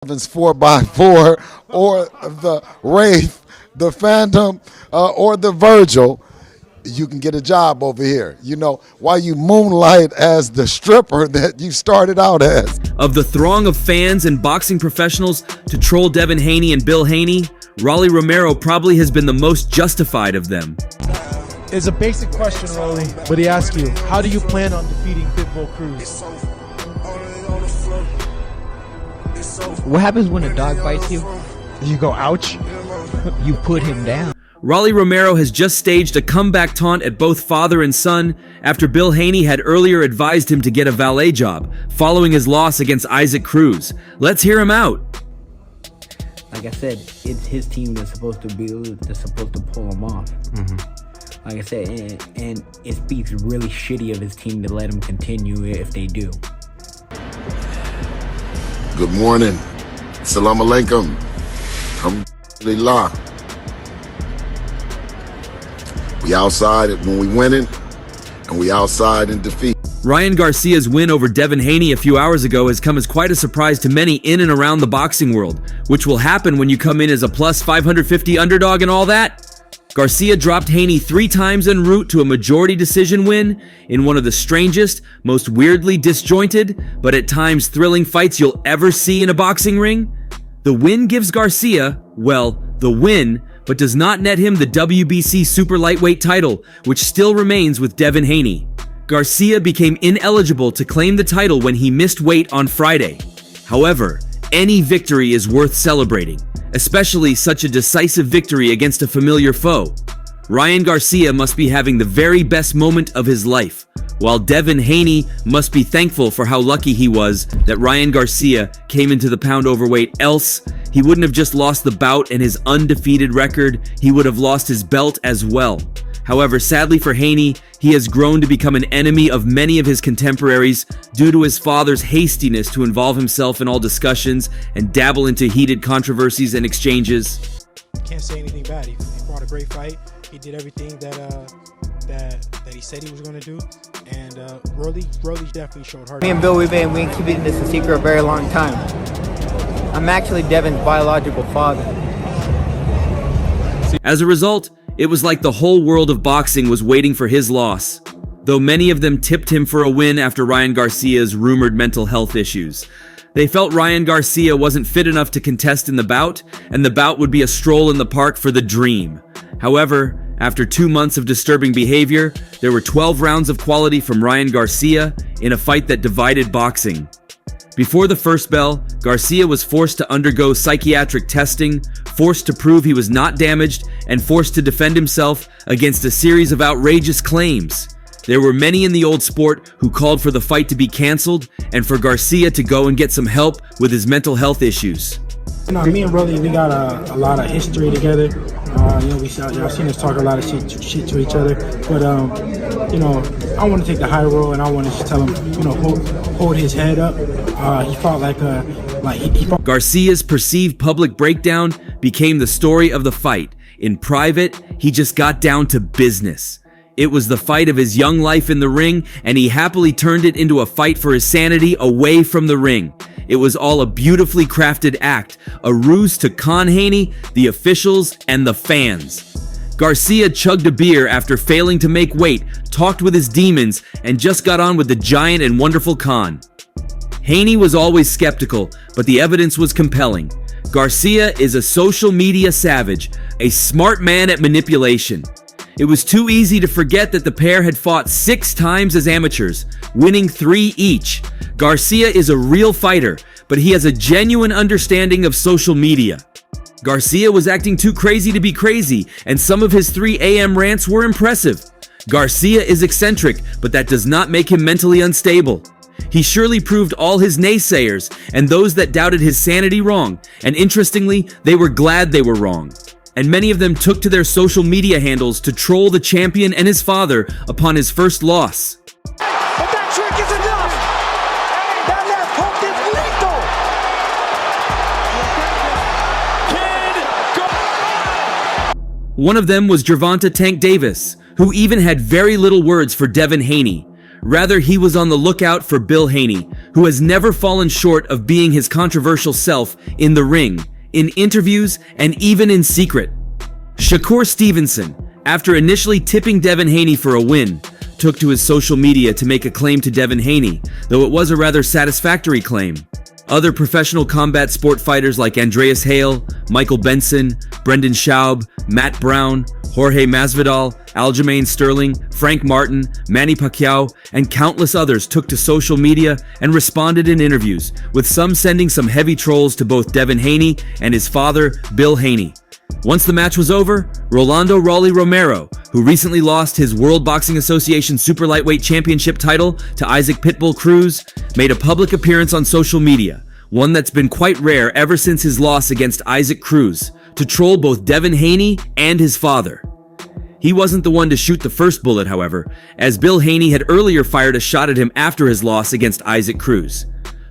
Devin's 4x4 or the Wraith, the Phantom, or the Virgil, you can get a job over here. You know, while you moonlight as the stripper that you started out as. Of the throng of fans and boxing professionals to troll Devin Haney and Bill Haney, Rolly Romero probably has been the most justified of them. It's a basic question, Rolly, but he asks you, how do you plan on defeating Pitbull Cruz? What happens when a dog bites you? You go, ouch. You put him down. Rolly Romero has just staged a comeback taunt at both father and son after Bill Haney had earlier advised him to get a valet job following his loss against Isaac Cruz. Let's hear him out. Like I said, it's his team that's supposed to pull him off. Like I said, and it speaks really shitty of his team to let him continue if they do. Good morning. Salam alaikum. Alhamdulillah. We outside when we winning, and we outside in defeat. Ryan Garcia's win over Devin Haney a few hours ago has come as quite a surprise to many in and around the boxing world, which will happen when you come in as a plus 550 underdog and all that. Garcia dropped Haney 3 times en route to a majority decision win in one of the strangest, most weirdly disjointed, but at times thrilling fights you'll ever see in a boxing ring. The win gives Garcia, well, the win, but does not net him the WBC super lightweight title, which still remains with Devin Haney. Garcia became ineligible to claim the title when he missed weight on Friday. However, any victory is worth celebrating, especially such a decisive victory against a familiar foe. Ryan Garcia must be having the very best moment of his life, while Devin Haney must be thankful for how lucky he was that Ryan Garcia came into the pound overweight, else he wouldn't have just lost the bout and his undefeated record, he would have lost his belt as well. However, sadly for Haney, he has grown to become an enemy of many of his contemporaries due to his father's hastiness to involve himself in all discussions and dabble into heated controversies and exchanges. Can't say anything bad. He fought a great fight. He did everything that he said he was going to do, and Rolly definitely showed heart. Me and Bill, we've been keeping this a secret a very long time. I'm actually Devin's biological father. As a result, it was like the whole world of boxing was waiting for his loss, though many of them tipped him for a win after Ryan Garcia's rumored mental health issues. They felt Ryan Garcia wasn't fit enough to contest in the bout, and the bout would be a stroll in the park for the dream. However, after 2 months of disturbing behavior, there were 12 rounds of quality from Ryan Garcia in a fight that divided boxing. Before the first bell, Garcia was forced to undergo psychiatric testing, forced to prove he was not damaged, and forced to defend himself against a series of outrageous claims. There were many in the old sport who called for the fight to be canceled and for Garcia to go and get some help with his mental health issues. You know, me and Rolly, we got a lot of history together. Y'all seen us talk a lot of shit to each other. But, I want to take the high road, and I want to just tell him, hold his head up. He fought he fought. Garcia's perceived public breakdown became the story of the fight. In private, he just got down to business. It was the fight of his young life in the ring, and he happily turned it into a fight for his sanity away from the ring. It was all a beautifully crafted act, a ruse to con Haney, the officials, and the fans. Garcia chugged a beer after failing to make weight, talked with his demons, and just got on with the giant and wonderful Khan. Haney was always skeptical, but the evidence was compelling. Garcia is a social media savage, a smart man at manipulation. It was too easy to forget that the pair had fought 6 times as amateurs, winning 3 each. Garcia is a real fighter, but he has a genuine understanding of social media. Garcia was acting too crazy to be crazy, and some of his 3 a.m. rants were impressive. Garcia is eccentric, but that does not make him mentally unstable. He surely proved all his naysayers and those that doubted his sanity wrong, and interestingly, they were glad they were wrong. And many of them took to their social media handles to troll the champion and his father upon his first loss. But that trick is enough! That left hook is lethal! One of them was Gervonta Tank Davis, who even had very little words for Devin Haney. Rather, he was on the lookout for Bill Haney, who has never fallen short of being his controversial self in the ring, in interviews, and even in secret. Shakur Stevenson, after initially tipping Devin Haney for a win, took to his social media to make a claim to Devin Haney, though it was a rather satisfactory claim. Other professional combat sport fighters like Andreas Hale, Michael Benson, Brendan Schaub, Matt Brown, Jorge Masvidal, Aljamain Sterling, Frank Martin, Manny Pacquiao, and countless others took to social media and responded in interviews, with some sending some heavy trolls to both Devin Haney and his father, Bill Haney. Once the match was over, Rolando "Rolly" Romero, who recently lost his World Boxing Association Super Lightweight Championship title to Isaac "Pitbull" Cruz, made a public appearance on social media, one that's been quite rare ever since his loss against Isaac Cruz, to troll both Devin Haney and his father. He wasn't the one to shoot the first bullet, however, as Bill Haney had earlier fired a shot at him after his loss against Isaac Cruz.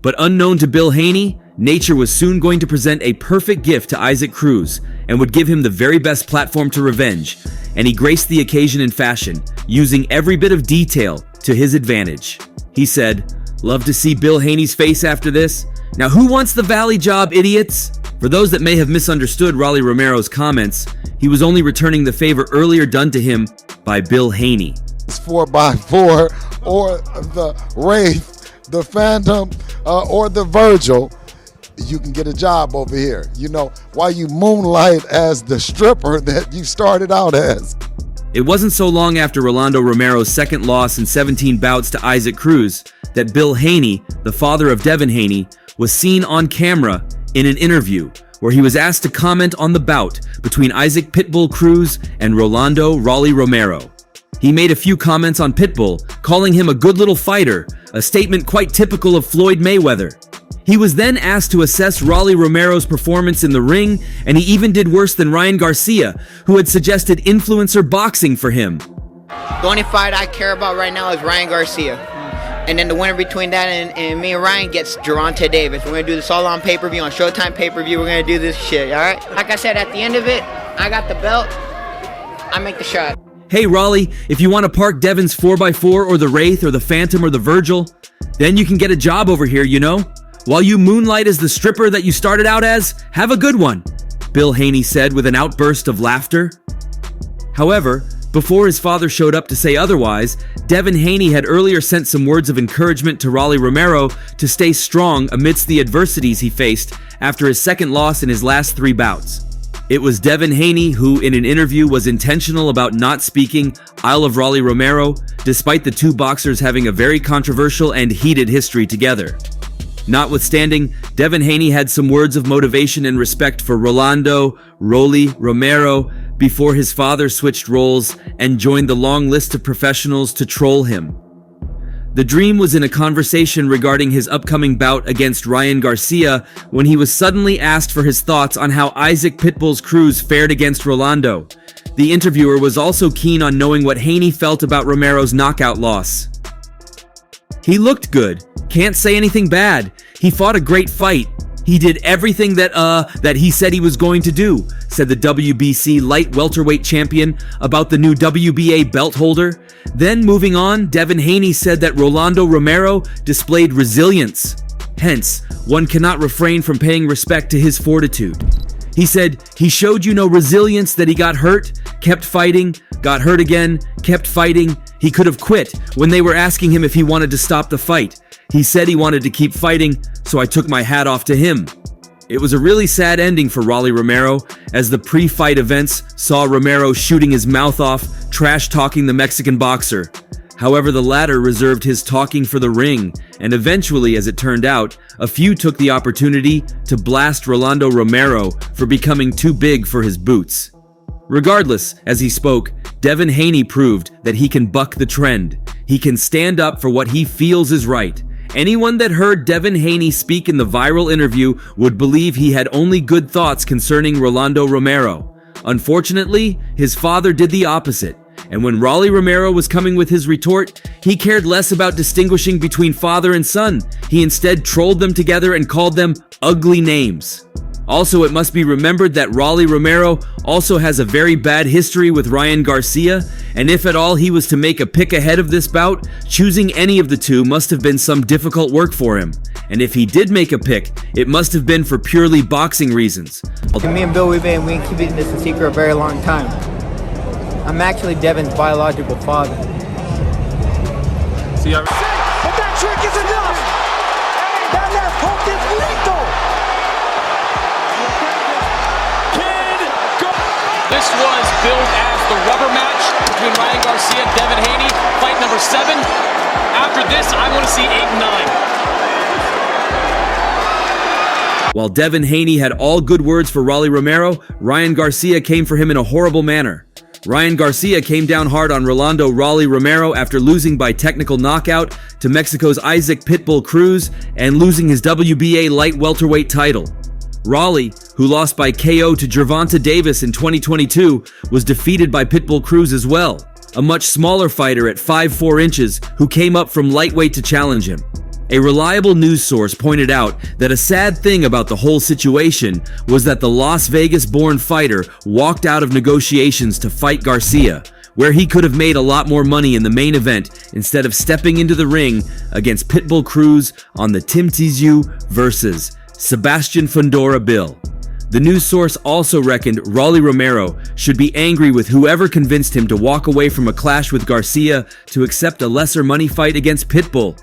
But unknown to Bill Haney, nature was soon going to present a perfect gift to Isaac Cruz and would give him the very best platform to revenge, and he graced the occasion in fashion, using every bit of detail to his advantage. He said, "Love to see Bill Haney's face after this. Now who wants the Valley job, idiots?" For those that may have misunderstood Rolly Romero's comments, he was only returning the favor earlier done to him by Bill Haney. 4x4 or the Wraith, the Phantom, or the Virgil, you can get a job over here. You know, while you moonlight as the stripper that you started out as. It wasn't so long after Rolando Romero's second loss in 17 bouts to Isaac Cruz that Bill Haney, the father of Devin Haney, was seen on camera in an interview where he was asked to comment on the bout between Isaac "Pitbull" Cruz and Rolando "Rolly" Romero. He made a few comments on Pitbull, calling him a good little fighter, a statement quite typical of Floyd Mayweather. He was then asked to assess Rolly Romero's performance in the ring, and he even did worse than Ryan Garcia, who had suggested influencer boxing for him. The only fight I care about right now is Ryan Garcia. And then the winner between that and me and Ryan gets Gervonta Davis. We're going to do this all on pay-per-view, on Showtime pay-per-view. We're going to do this shit, all right? Like I said, at the end of it, I got the belt. I make the shot. Hey Rolly, if you want to park Devin's 4x4 or the Wraith or the Phantom or the Virgil, then you can get a job over here, you know? While you moonlight as the stripper that you started out as, have a good one, Bill Haney said with an outburst of laughter. However, before his father showed up to say otherwise, Devin Haney had earlier sent some words of encouragement to Rolly Romero to stay strong amidst the adversities he faced after his second loss in his last 3 bouts. It was Devin Haney who, in an interview, was intentional about not speaking ill of Rolly Romero, despite the two boxers having a very controversial and heated history together. Notwithstanding, Devin Haney had some words of motivation and respect for Rolando "Rolly" Romero before his father switched roles and joined the long list of professionals to troll him. The dream was in a conversation regarding his upcoming bout against Ryan Garcia when he was suddenly asked for his thoughts on how Isaac "Pitbull's" Cruz fared against Rolando. The interviewer was also keen on knowing what Haney felt about Romero's knockout loss. "He looked good. Can't say anything bad. He fought a great fight. He did everything that he said he was going to do," said the WBC light welterweight champion about the new WBA belt holder. Then moving on, Devin Haney said that Rolando Romero displayed resilience. Hence, one cannot refrain from paying respect to his fortitude. He said, "He showed you no resilience, that he got hurt, kept fighting, got hurt again, kept fighting. He could have quit when they were asking him if he wanted to stop the fight. He said he wanted to keep fighting, so I took my hat off to him." It was a really sad ending for Rolly Romero, as the pre-fight events saw Romero shooting his mouth off, trash-talking the Mexican boxer. However, the latter reserved his talking for the ring, and eventually, as it turned out, a few took the opportunity to blast Rolando Romero for becoming too big for his boots. Regardless, as he spoke, Devin Haney proved that he can buck the trend. He can stand up for what he feels is right. Anyone that heard Devin Haney speak in the viral interview would believe he had only good thoughts concerning Rolando Romero. Unfortunately, his father did the opposite, and when Rolly Romero was coming with his retort, he cared less about distinguishing between father and son. He instead trolled them together and called them ugly names. Also, it must be remembered that Rolly Romero also has a very bad history with Ryan Garcia, and if at all he was to make a pick ahead of this bout, choosing any of the two must have been some difficult work for him. And if he did make a pick, it must have been for purely boxing reasons. Me and Bill, we've been keeping this a secret a very long time. I'm actually Devin's biological father. But that trick is enough! That left hook is lethal! This was billed as the rubber match between Ryan Garcia and Devin Haney, fight number 7. After this, I want to see 8 and 9. While Devin Haney had all good words for Rolly Romero, Ryan Garcia came for him in a horrible manner. Ryan Garcia came down hard on Rolando Rolly Romero after losing by technical knockout to Mexico's Isaac Pitbull Cruz and losing his WBA light welterweight title. Rolly, who lost by KO to Gervonta Davis in 2022, was defeated by Pitbull Cruz as well, a much smaller fighter at 5'4" inches who came up from lightweight to challenge him. A reliable news source pointed out that a sad thing about the whole situation was that the Las Vegas-born fighter walked out of negotiations to fight Garcia, where he could have made a lot more money in the main event instead of stepping into the ring against Pitbull Cruz on the Tim Tszyu versus Sebastian Fundora bill. The news source also reckoned Rolly Romero should be angry with whoever convinced him to walk away from a clash with Garcia to accept a lesser money fight against Pitbull.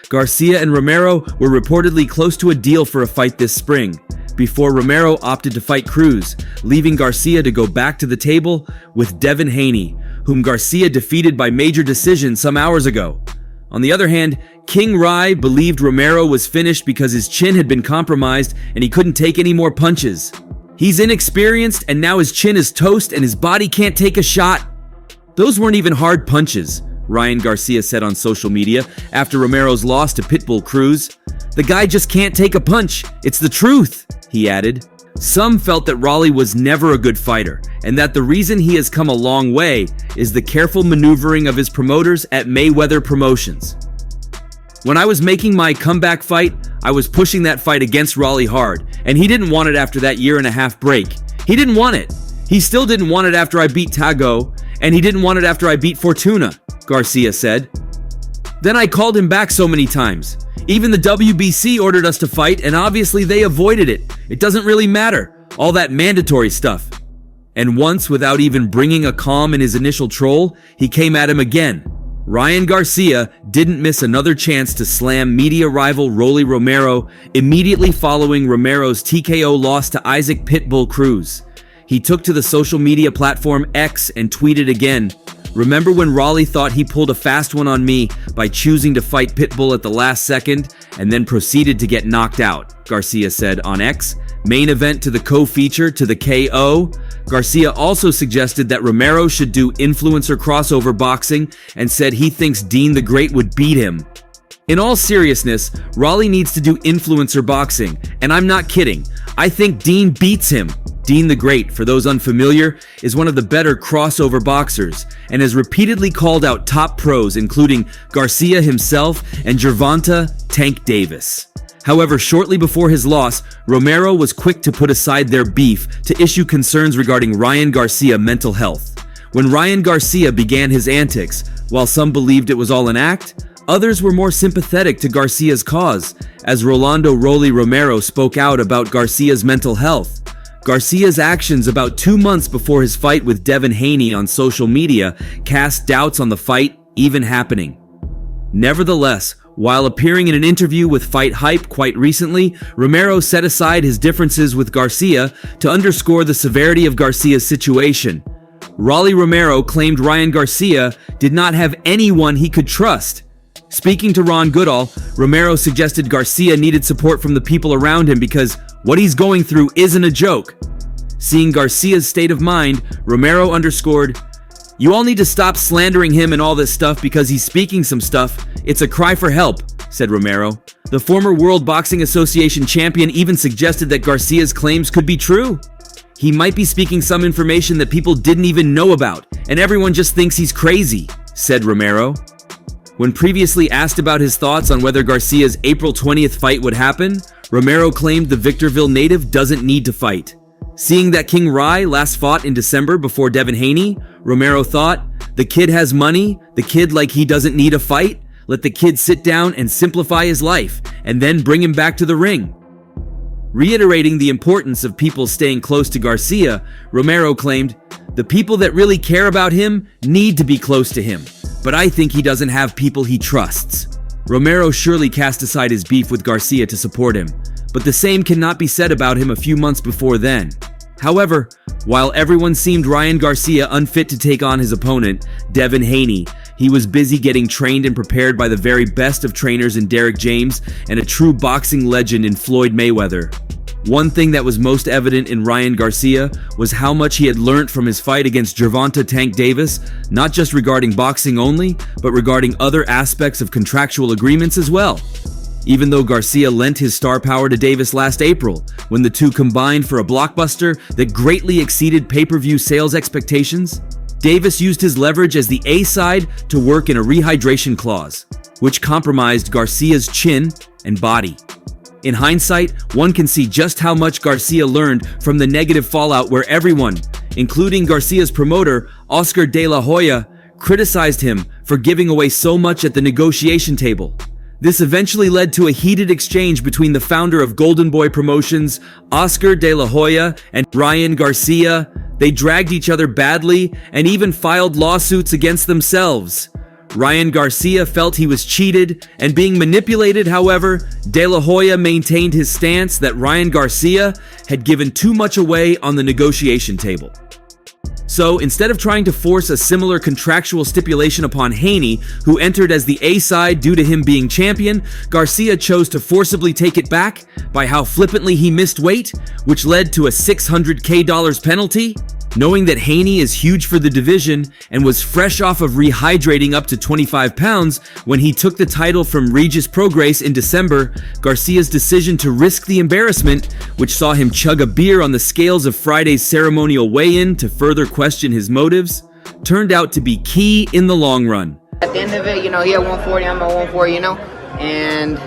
Garcia and Romero were reportedly close to a deal for a fight this spring, before Romero opted to fight Cruz, leaving Garcia to go back to the table with Devin Haney, whom Garcia defeated by major decision some hours ago. On the other hand, King Rai believed Romero was finished because his chin had been compromised and he couldn't take any more punches. He's inexperienced and now his chin is toast and his body can't take a shot. Those weren't even hard punches, Ryan Garcia said on social media after Romero's loss to Pitbull Cruz. The guy just can't take a punch. It's the truth, he added. Some felt that Rolly was never a good fighter, and that the reason he has come a long way is the careful maneuvering of his promoters at Mayweather Promotions. When I was making my comeback fight, I was pushing that fight against Rolly hard, and he didn't want it after that 1.5-year break. He didn't want it. He still didn't want it after I beat Tago, and he didn't want it after I beat Fortuna, Garcia said. Then I called him back so many times. Even the WBC ordered us to fight, and obviously they avoided it. It doesn't really matter. All that mandatory stuff. And once, without even bringing a calm in his initial troll, he came at him again. Ryan Garcia didn't miss another chance to slam media rival Rolly Romero immediately following Romero's TKO loss to Isaac Pitbull Cruz. He took to the social media platform X and tweeted again, "Remember when Rolly thought he pulled a fast one on me by choosing to fight Pitbull at the last second and then proceeded to get knocked out," Garcia said on X. Main event to the co-feature to the KO. Garcia also suggested that Romero should do influencer crossover boxing and said he thinks Dean the Great would beat him. In all seriousness, Rolly needs to do influencer boxing, and I'm not kidding. I think Dean beats him. Dean the Great, for those unfamiliar, is one of the better crossover boxers and has repeatedly called out top pros including Garcia himself and Gervonta Tank Davis. However, shortly before his loss, Romero was quick to put aside their beef to issue concerns regarding Ryan Garcia's mental health. When Ryan Garcia began his antics, while some believed it was all an act, others were more sympathetic to Garcia's cause, as Rolando Rolly Romero spoke out about Garcia's mental health. Garcia's actions about 2 months before his fight with Devin Haney on social media cast doubts on the fight even happening. Nevertheless, while appearing in an interview with Fight Hype quite recently, Romero set aside his differences with Garcia to underscore the severity of Garcia's situation. Rolly Romero claimed Ryan Garcia did not have anyone he could trust. Speaking to Ron Goodall, Romero suggested Garcia needed support from the people around him because what he's going through isn't a joke. Seeing Garcia's state of mind, Romero underscored, "You all need to stop slandering him and all this stuff because he's speaking some stuff. It's a cry for help," said Romero. The former World Boxing Association champion even suggested that Garcia's claims could be true. He might be speaking some information that people didn't even know about, and everyone just thinks he's crazy, said Romero. When previously asked about his thoughts on whether Garcia's April 20th fight would happen, Romero claimed the Victorville native doesn't need to fight. Seeing that King Rai last fought in December before Devin Haney, Romero thought, the kid has money, the kid like he doesn't need a fight, let the kid sit down and simplify his life, and then bring him back to the ring. Reiterating the importance of people staying close to Garcia, Romero claimed, the people that really care about him need to be close to him, but I think he doesn't have people he trusts. Romero surely cast aside his beef with Garcia to support him, but the same cannot be said about him a few months before then. However, while everyone seemed Ryan Garcia unfit to take on his opponent, Devin Haney, he was busy getting trained and prepared by the very best of trainers in Derek James and a true boxing legend in Floyd Mayweather. One thing that was most evident in Ryan Garcia was how much he had learned from his fight against Gervonta Tank Davis, not just regarding boxing only, but regarding other aspects of contractual agreements as well. Even though Garcia lent his star power to Davis last April, when the two combined for a blockbuster that greatly exceeded pay-per-view sales expectations, Davis used his leverage as the A side to work in a rehydration clause, which compromised Garcia's chin and body. In hindsight, one can see just how much Garcia learned from the negative fallout where everyone, including Garcia's promoter, Oscar De La Hoya, criticized him for giving away so much at the negotiation table. This eventually led to a heated exchange between the founder of Golden Boy Promotions, Oscar De La Hoya, and Ryan Garcia. They dragged each other badly and even filed lawsuits against themselves. Ryan Garcia felt he was cheated and being manipulated. However, De La Hoya maintained his stance that Ryan Garcia had given too much away on the negotiation table. So, instead of trying to force a similar contractual stipulation upon Haney, who entered as the A-side due to him being champion, Garcia chose to forcibly take it back by how flippantly he missed weight, which led to a $600K penalty. Knowing that Haney is huge for the division and was fresh off of rehydrating up to 25 pounds when he took the title from Regis Prograis in December, Garcia's decision to risk the embarrassment, which saw him chug a beer on the scales of Friday's ceremonial weigh-in to further question his motives, turned out to be key in the long run. At the end of it, he at 140, I'm at 140, and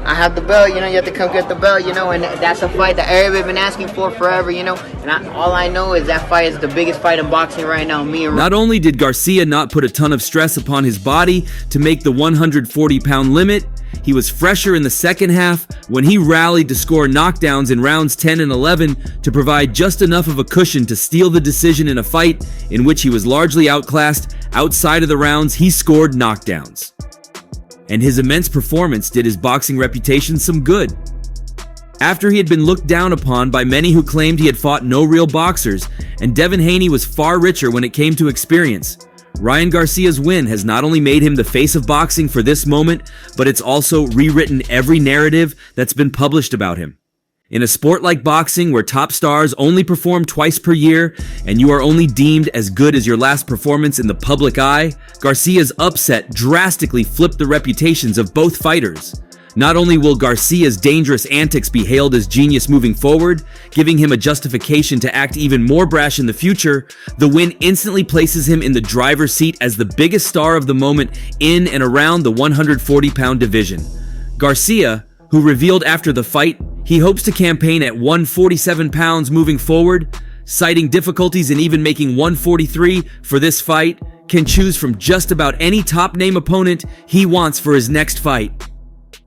I have the belt, you have to come get the belt, and that's a fight that everybody's been asking for forever, and all I know is that fight is the biggest fight in boxing right now, Not only did Garcia not put a ton of stress upon his body to make the 140-pound limit, he was fresher in the second half when he rallied to score knockdowns in rounds 10 and 11 to provide just enough of a cushion to steal the decision in a fight in which he was largely outclassed. Outside of the rounds, he scored knockdowns. And his immense performance did his boxing reputation some good. After he had been looked down upon by many who claimed he had fought no real boxers, and Devin Haney was far richer when it came to experience, Ryan Garcia's win has not only made him the face of boxing for this moment, but it's also rewritten every narrative that's been published about him. In a sport like boxing, where top stars only perform twice per year, and you are only deemed as good as your last performance in the public eye, Garcia's upset drastically flipped the reputations of both fighters. Not only will Garcia's dangerous antics be hailed as genius moving forward, giving him a justification to act even more brash in the future, the win instantly places him in the driver's seat as the biggest star of the moment in and around the 140-pound division. Garcia, who revealed after the fight he hopes to campaign at 147 pounds moving forward, citing difficulties in even making 143 for this fight, can choose from just about any top-name opponent he wants for his next fight.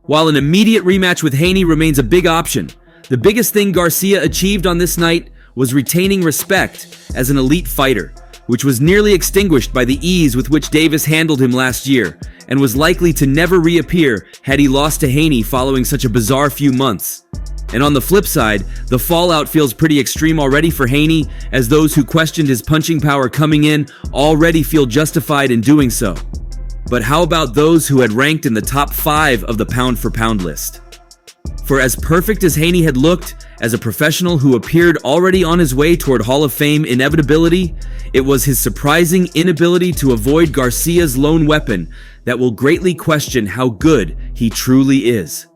While an immediate rematch with Haney remains a big option, the biggest thing Garcia achieved on this night was retaining respect as an elite fighter, which was nearly extinguished by the ease with which Davis handled him last year, and was likely to never reappear had he lost to Haney following such a bizarre few months. And on the flip side, the fallout feels pretty extreme already for Haney, as those who questioned his punching power coming in already feel justified in doing so. But how about those who had ranked in the top 5 of the pound-for-pound list? For as perfect as Haney had looked, as a professional who appeared already on his way toward Hall of Fame inevitability, it was his surprising inability to avoid Garcia's lone weapon that will greatly question how good he truly is.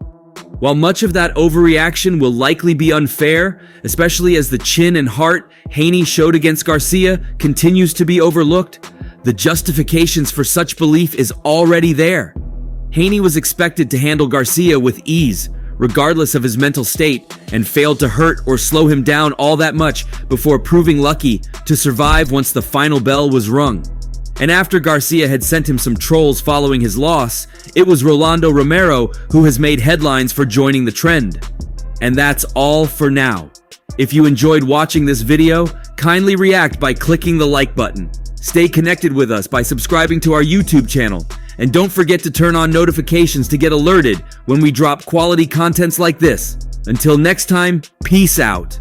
While much of that overreaction will likely be unfair, especially as the chin and heart Haney showed against Garcia continues to be overlooked, The justifications for such belief is already there. Haney was expected to handle Garcia with ease, regardless of his mental state, and failed to hurt or slow him down all that much before proving lucky to survive once the final bell was rung. And after Garcia had sent him some trolls following his loss, it was Rolando Romero who has made headlines for joining the trend. And that's all for now. If you enjoyed watching this video, kindly react by clicking the like button. Stay connected with us by subscribing to our YouTube channel. And don't forget to turn on notifications to get alerted when we drop quality contents like this. Until next time, peace out.